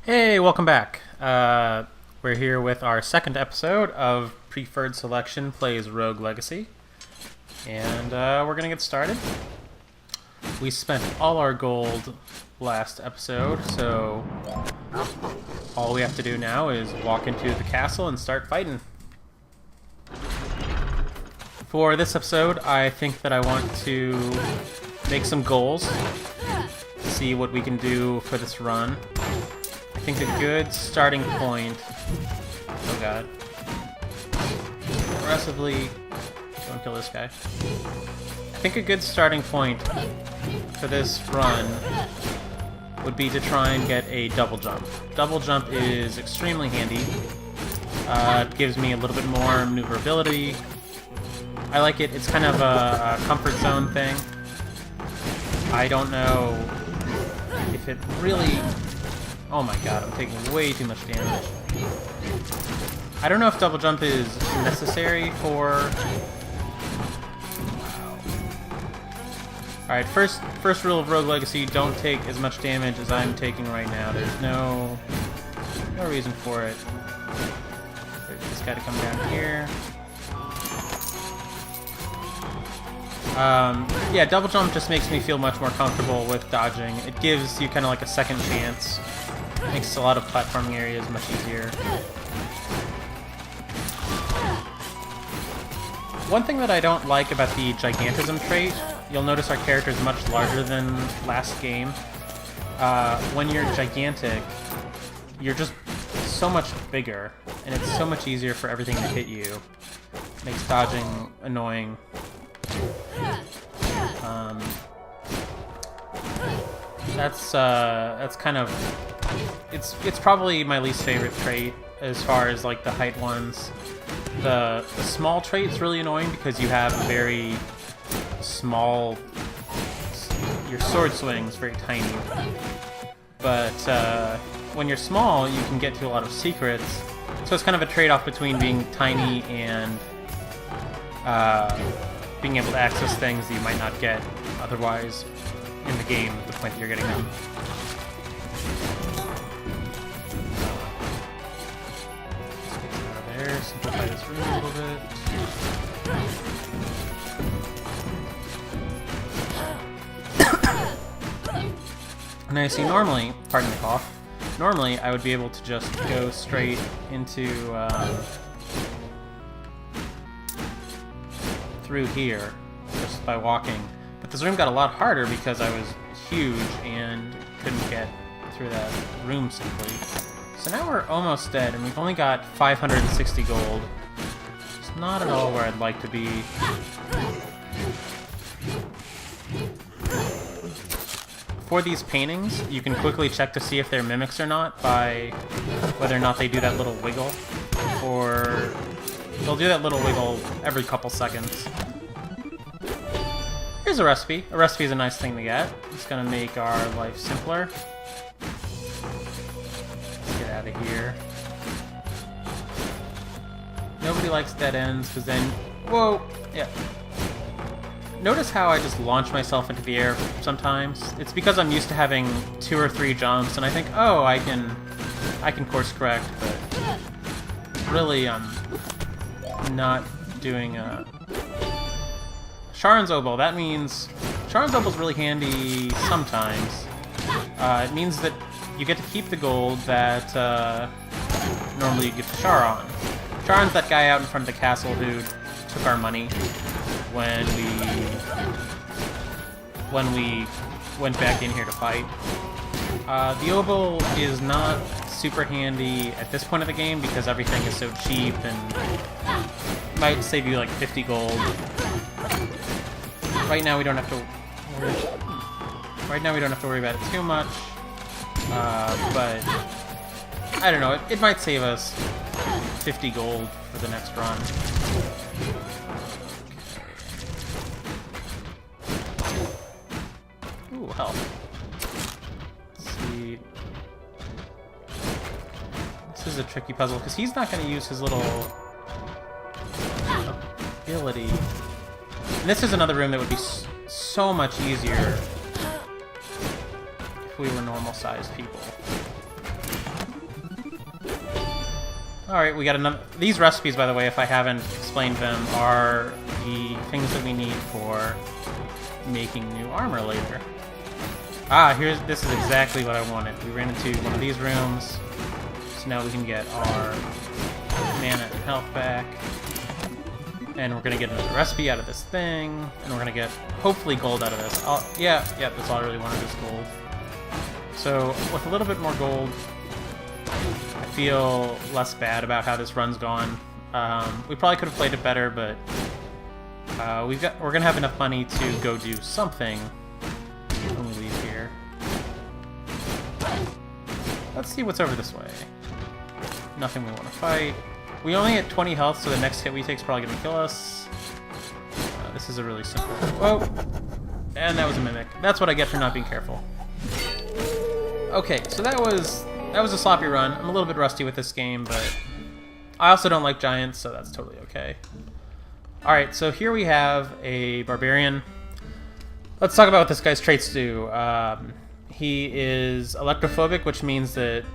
Hey, welcome back. We're here with our second episode of Preferred Selection Plays Rogue Legacy. And we're going to get started. We spent all our gold last episode, so all we have to do now is walk into the castle and start fighting. For this episode, I think that I want to make some goals, see what we can do for this run. I think a good starting point... Oh god. Aggressively... Don't kill this guy. I think a good starting point for this run would be to try and get a double jump. Double jump is extremely handy. It gives me a little bit more maneuverability. I like it. It's kind of a comfort zone thing. I don't know if it really... Oh my god, I'm taking way too much damage. I don't know if double jump is necessary for... Wow. Alright, first rule of Rogue Legacy, don't take as much damage as I'm taking right now. There's no reason for it. There's this guy to come down here. Yeah, double jump just makes me feel much more comfortable with dodging. It gives you kind of like a second chance. Makes a lot of platforming areas much easier. One thing that I don't like about the Gigantism trait, you'll notice our character is much larger than last game. When you're gigantic, you're just so much bigger, and it's so much easier for everything to hit you. Makes dodging annoying. That's kind of... It's probably my least favorite trait as far as like the height ones. The small trait's really annoying because you have a very small... Your sword swing's very tiny. But when you're small, you can get to a lot of secrets. So it's kind of a trade-off between being tiny and being able to access things that you might not get otherwise in the game at the point that you're getting them. There, simplify this room a little bit. Now you see, normally, pardon the cough, normally I would be able to just go straight into through here just by walking. But this room got a lot harder because I was huge and couldn't get through that room simply. So now we're almost dead, and we've only got 560 gold. It's not at all where I'd like to be. For these paintings, you can quickly check to see if they're mimics or not by whether or not they do that little wiggle. Or they'll do that little wiggle every couple seconds. Here's a recipe. A recipe is a nice thing to get. It's gonna make our life simpler. Out of here. Nobody likes dead ends because then... Whoa! Yeah. Notice how I just launch myself into the air sometimes? It's because I'm used to having 2 or 3 jumps and I think, oh, I can course correct, but really I'm not doing a... Sharon's Obol, that means... Sharon's Obol's really handy sometimes. It means that you get to keep the gold that normally you get to Charon. Charon's that guy out in front of the castle who took our money when we went back in here to fight. The Obol is not super handy at this point of the game because everything is so cheap and might save you like 50 gold. Right now we don't have to worry about it too much. But I don't know, it might save us 50 gold for the next run. Ooh, health. Let's see. This is a tricky puzzle because he's not going to use his little ability. And this is another room that would be so much easier if we were normal-sized people. Alright, we got another... These recipes, by the way, if I haven't explained them, are the things that we need for making new armor later. Ah, this is exactly what I wanted. We ran into one of these rooms, so now we can get our mana and health back. And we're gonna get another recipe out of this thing, and we're gonna get, hopefully, gold out of this. Yeah, that's all I really wanted is gold. So, with a little bit more gold, I feel less bad about how this run's gone. We probably could have played it better, but we're gonna have enough money to go do something when we leave here. Let's see what's over this way. Nothing we want to fight. We only get 20 health, so the next hit we take is probably gonna kill us. This is a really simple... Whoa! And that was a mimic. That's what I get for not being careful. Okay, so that was a sloppy run. I'm a little bit rusty with this game, but I also don't like giants, so that's totally okay. Alright, so here we have a barbarian. Let's talk about what this guy's traits do. He is electrophobic, which means that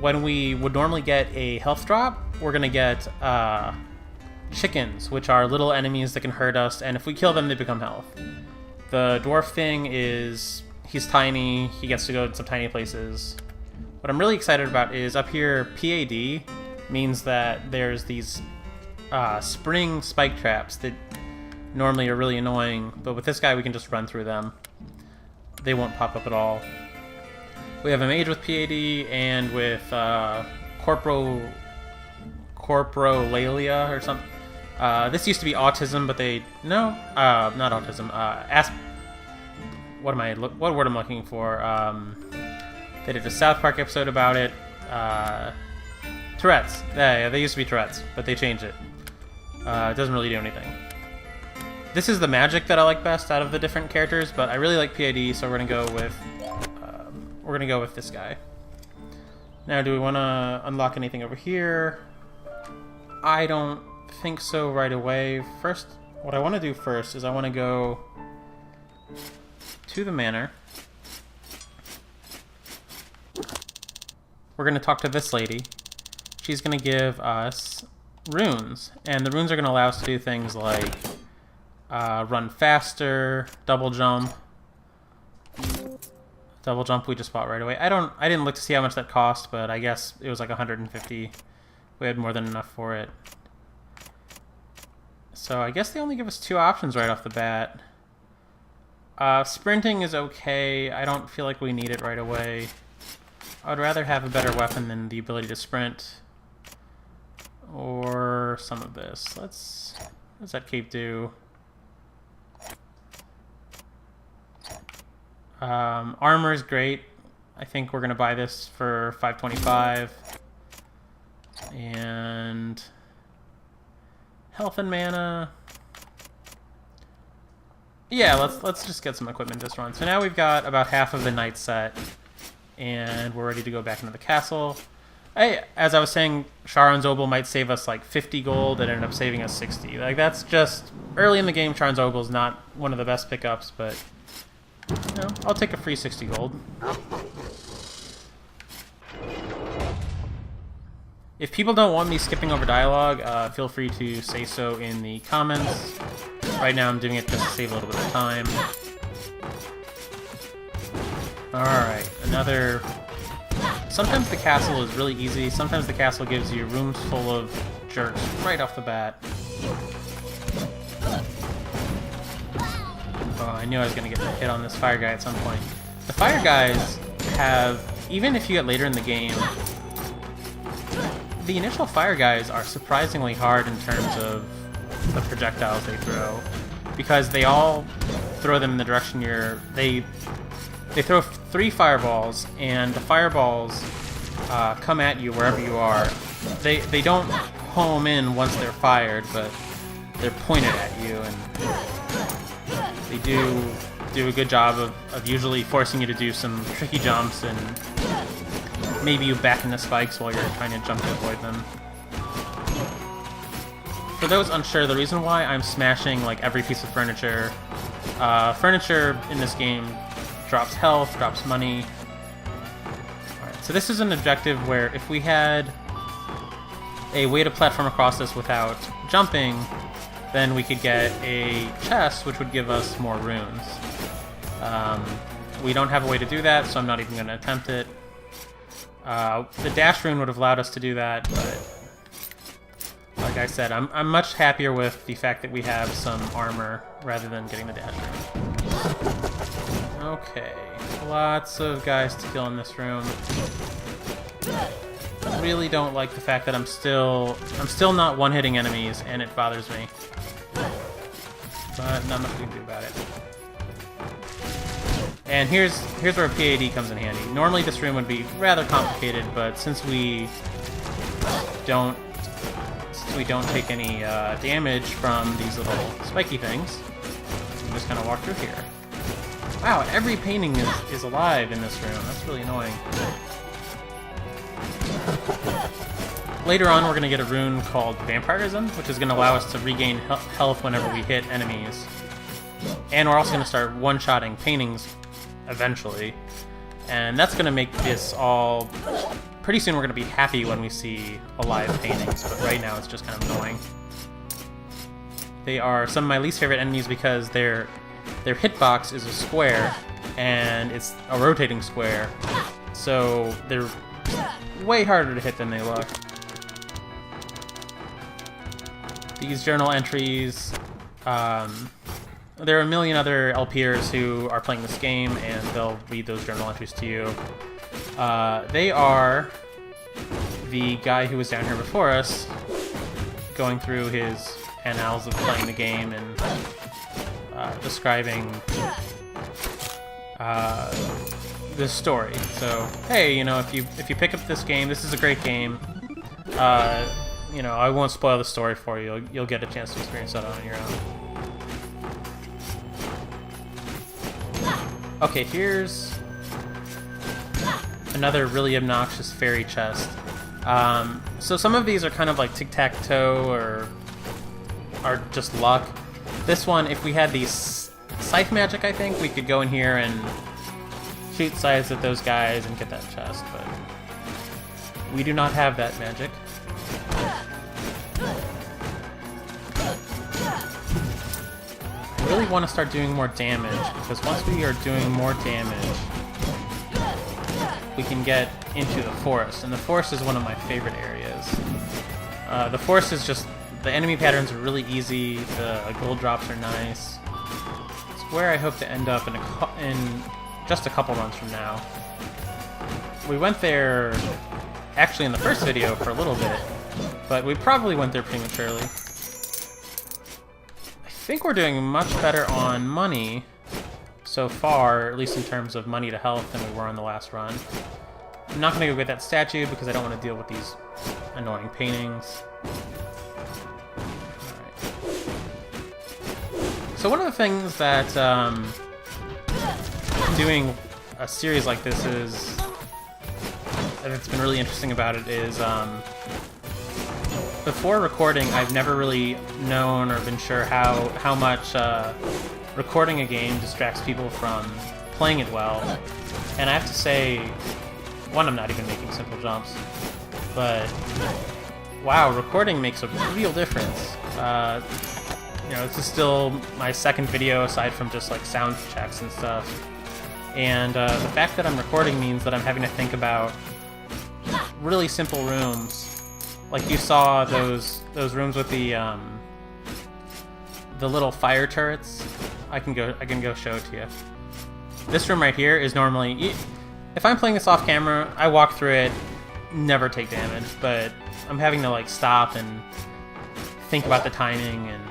when we would normally get a health drop, we're going to get chickens, which are little enemies that can hurt us, and if we kill them, they become health. The dwarf thing is, he's tiny, he gets to go to some tiny places. What I'm really excited about is up here, PAD means that there's these spring spike traps that normally are really annoying, but with this guy we can just run through them. They won't pop up at all. We have a mage with PAD and with Corprolalia or something. This used to be autism, but they... No, not autism. What word am I looking for? They did a South Park episode about it. Tourette's. Yeah, they used to be Tourette's, but they changed it. It doesn't really do anything. This is the magic that I like best out of the different characters, but I really like PAD, so we're gonna go with this guy. Now, do we want to unlock anything over here? I don't think so right away. First, what I want to do first is I want to go to the manor. We're going to talk to this lady. She's going to give us runes, and the runes are going to allow us to do things like run faster, double jump. Double jump we just bought right away. I didn't look to see how much that cost, but I guess it was like 150. We had more than enough for it. So I guess they only give us 2 options right off the bat. Sprinting is okay. I don't feel like we need it right away. I would rather have a better weapon than the ability to sprint. Or some of this. What does that cape do? Armor is great. I think we're going to buy this for 525. And health and mana. Yeah, let's just get some equipment this run. So now we've got about half of the knight set, and we're ready to go back into the castle. As I was saying, Charon's Obol might save us like 50 gold, and ended up saving us 60. Like, that's just early in the game. Charon's Obol is not one of the best pickups, but you know, I'll take a free 60 gold. If people don't want me skipping over dialogue, feel free to say so in the comments. Right now I'm doing it just to save a little bit of time. Alright, another... Sometimes the castle is really easy. Sometimes the castle gives you rooms full of jerks right off the bat. Oh, I knew I was going to get hit on this fire guy at some point. The fire guys have... Even if you get later in the game... The initial fire guys are surprisingly hard in terms of the projectiles they throw, because they all throw them in the direction you're... They throw 3 fireballs, and the fireballs come at you wherever you are. They don't home in once they're fired, but they're pointed at you, and they do a good job of usually forcing you to do some tricky jumps, and maybe you back into spikes while you're trying to jump to avoid them. For those unsure, the reason why I'm smashing like every piece of furniture, furniture in this game drops health, drops money. Alright, so this is an objective where if we had a way to platform across this without jumping, then we could get a chest, which would give us more runes. We don't have a way to do that, so I'm not even going to attempt it. The dash rune would have allowed us to do that, but like I said, I'm much happier with the fact that we have some armor rather than getting the dash rune. Okay, lots of guys to kill in this room. I really don't like the fact that I'm still not one-hitting enemies, and it bothers me. But not much we can do about it. And here's where PAD comes in handy. Normally this room would be rather complicated, but since we don't take any damage from these little spiky things, we can just kind of walk through here. Wow, every painting is alive in this room. That's really annoying. Later on, we're going to get a rune called Vampirism, which is going to allow us to regain health whenever we hit enemies. And we're also going to start one-shotting paintings eventually. And that's going to make this all... Pretty soon we're going to be happy when we see alive paintings, but right now it's just kind of annoying. They are some of my least favorite enemies because their hitbox is a square, and it's a rotating square. So they're way harder to hit than they look. These journal entries, there are a million other LPers who are playing this game, and they'll read those journal entries to you. They are the guy who was down here before us, going through his annals of playing the game and describing this story. So, hey, you know, if you pick up this game, this is a great game. You know, I won't spoil the story for you. You'll get a chance to experience that on your own. Okay, here's another really obnoxious fairy chest. So some of these are kind of like tic-tac-toe or are just luck. This one, if we had these scythe magic, I think we could go in here and shoot scythes at those guys and get that chest, but we do not have that magic. I really want to start doing more damage, because once we are doing more damage, we can get into the forest, and the forest is one of my favorite areas. The forest is just, the enemy patterns are really easy, the gold drops are nice. It's where I hope to end up in just a couple runs from now. We went there actually in the first video for a little bit, but we probably went there prematurely. I think we're doing much better on money so far, at least in terms of money to health, than we were on the last run. I'm not going to go get that statue because I don't want to deal with these annoying paintings. Alright. So one of the things that doing a series like this is, that's been really interesting about it is, before recording, I've never really known or been sure how much recording a game distracts people from playing it well. And I have to say, one, I'm not even making simple jumps, but wow, recording makes a real difference. You know, this is still my second video aside from just like sound checks and stuff. And the fact that I'm recording means that I'm having to think about really simple rooms. Like you saw those rooms with the little fire turrets. I can go show it to you. This room right here is normally, if I'm playing this off camera, I walk through it, never take damage, but I'm having to like stop and think about the timing and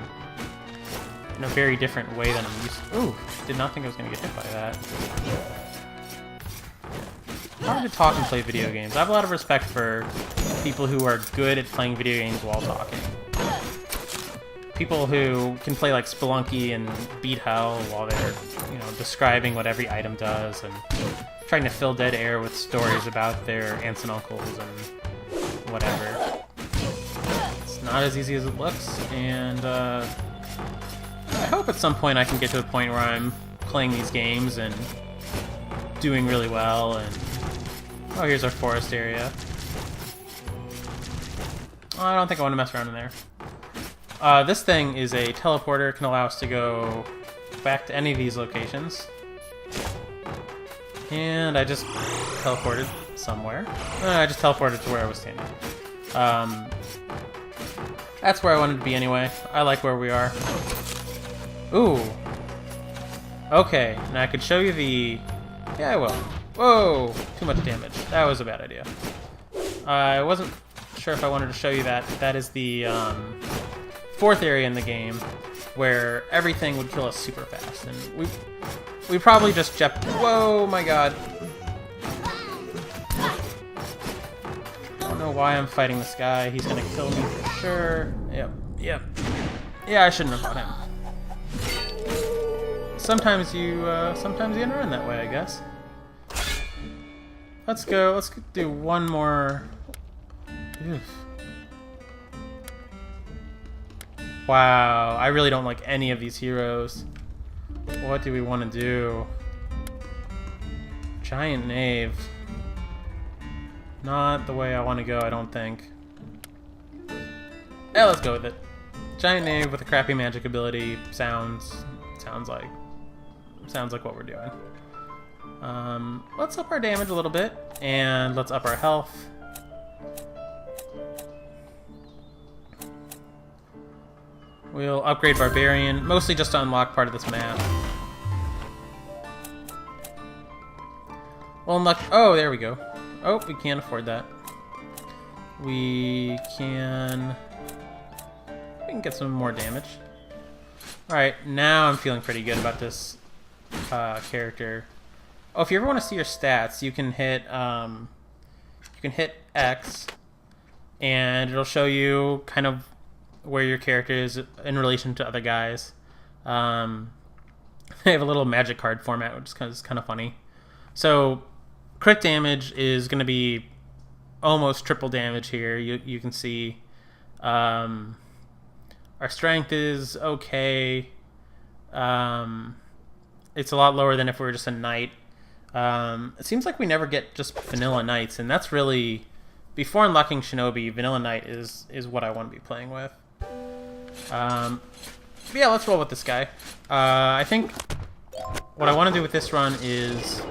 in a very different way than I'm used to. Ooh, did not think I was gonna get hit by that. Hard to talk and play video games. I have a lot of respect for people who are good at playing video games while talking. People who can play like Spelunky and beat hell while they're, you know, describing what every item does and trying to fill dead air with stories about their aunts and uncles and whatever. It's not as easy as it looks, and I hope at some point I can get to a point where I'm playing these games and doing really well. And oh, here's our forest area. I don't think I want to mess around in there. This thing is a teleporter, can allow us to go back to any of these locations. And I just teleported somewhere. I just teleported to where I was standing. That's where I wanted to be anyway. I like where we are. Ooh. Okay, now I could show you the... Yeah, I will. Whoa! Too much damage. That was a bad idea. I wasn't sure if I wanted to show you that. That is the fourth area in the game where everything would kill us super fast. And we probably just Whoa, my god. I don't know why I'm fighting this guy. He's gonna kill me for sure. Yep. Yeah, I shouldn't have fought him. Sometimes you end run that way, I guess. Let's do one more. Oof. Wow, I really don't like any of these heroes. What do we want to do? Giant Knave. Not the way I want to go, I don't think. Yeah, let's go with it. Giant Knave with a crappy magic ability sounds like what we're doing. Let's up our damage a little bit, and let's up our health. We'll upgrade Barbarian, mostly just to unlock part of this map. We'll unlock... Oh, there we go. Oh, we can't afford that. We can get some more damage. Alright, now I'm feeling pretty good about this character. Oh, if you ever want to see your stats, you can hit X, and it'll show you kind of where your character is in relation to other guys. They have a little magic card format, which is kind of funny. So, crit damage is going to be almost triple damage here. You can see our strength is okay. It's a lot lower than if we were just a knight. It seems like we never get just vanilla knights, and that's really... Before unlocking Shinobi, vanilla knight is what I want to be playing with. Yeah, let's roll with this guy. I think what I want to do with this run is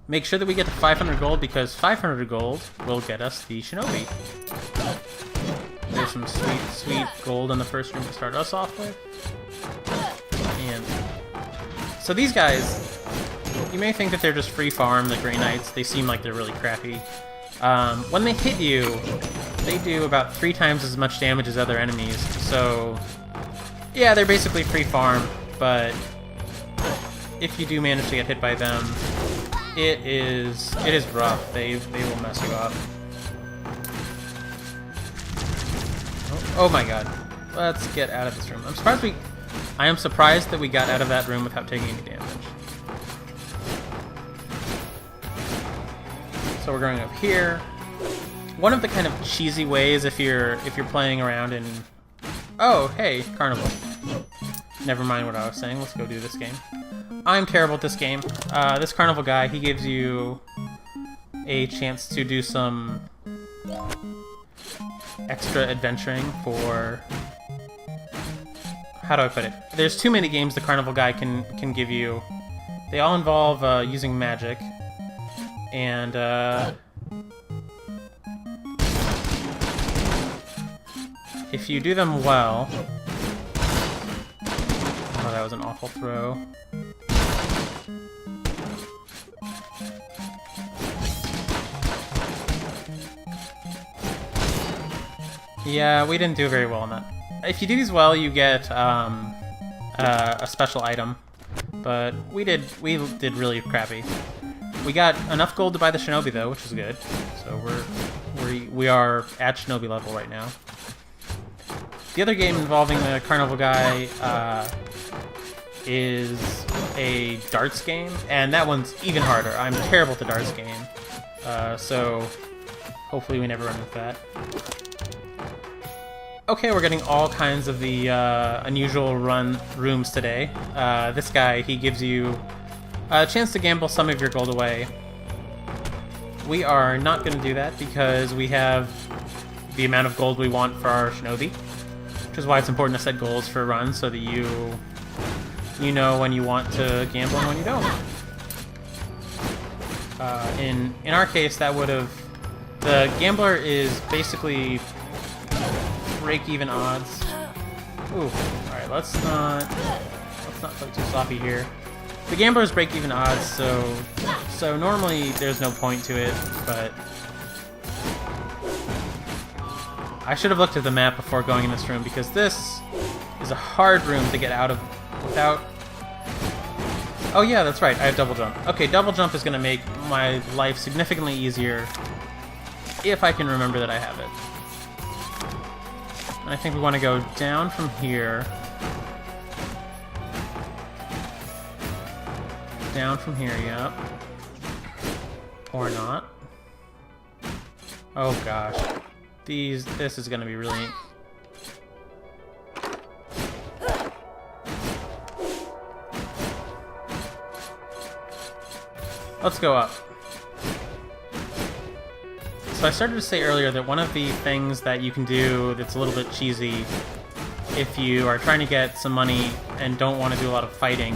make sure that we get to 500 gold, because 500 gold will get us the Shinobi. There's some sweet gold in the first room to start us off with. And so these guys, you may think that they're just free farm, the Grey Knights. They seem like they're really crappy. When they hit you, they do about 3 times as much damage as other enemies. So yeah, they're basically free farm, but if you do manage to get hit by them, it is rough. They will mess you up. Oh my god. Let's get out of this room. I am surprised that we got out of that room without taking any damage. So we're going up here. One of the kind of cheesy ways if you're playing around in... Oh, hey, Carnival. Never mind what I was saying. Let's go do this game. I'm terrible at this game. This Carnival guy, he gives you a chance to do some extra adventuring for... How do I put it? There's too many games the Carnival guy can give you. They all involve using magic. And, if you do them well... Oh, that was an awful throw. Yeah, we didn't do very well on that. If you do these well, you get a special item, but we did really crappy. We got enough gold to buy the Shinobi though, which is good. So we are at Shinobi level right now. The other game involving the Carnival guy is a darts game, and that one's even harder. I'm terrible at the darts game, so hopefully we never run with that. Okay, we're getting all kinds of the unusual rooms today. This guy, he gives you a chance to gamble some of your gold away. We are not going to do that because we have the amount of gold we want for our shinobi, which is why it's important to set goals for runs so that you know when you want to gamble and when you don't. In our case, that would have... The gambler is basically break-even odds. Ooh, alright, let's not play too sloppy here. The gambler is break-even odds, so normally there's no point to it, but... I should have looked at the map before going in this room, because this is a hard room to get out of without... Oh yeah, that's right, I have double jump. Okay, double jump is going to make my life significantly easier if I can remember that I have it. And I think we want to go down from here. Down from here, yep. Or not. Oh gosh. This is going to be really... Let's go up. So I started to say earlier that one of the things that you can do that's a little bit cheesy if you are trying to get some money and don't want to do a lot of fighting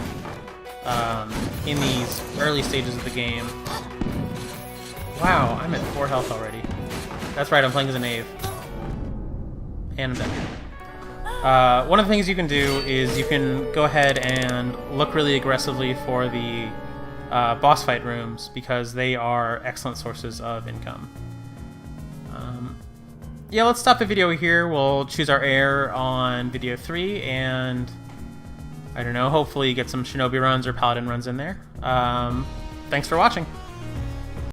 in these early stages of the game. Wow, I'm at 4 health already. That's right, I'm playing as a knave. And I'm dead. One of the things you can do is you can go ahead and look really aggressively for the boss fight rooms, because they are excellent sources of income. Yeah, let's stop the video here. We'll choose our heir on video 3, and I don't know, hopefully get some shinobi runs or paladin runs in there. Thanks for watching.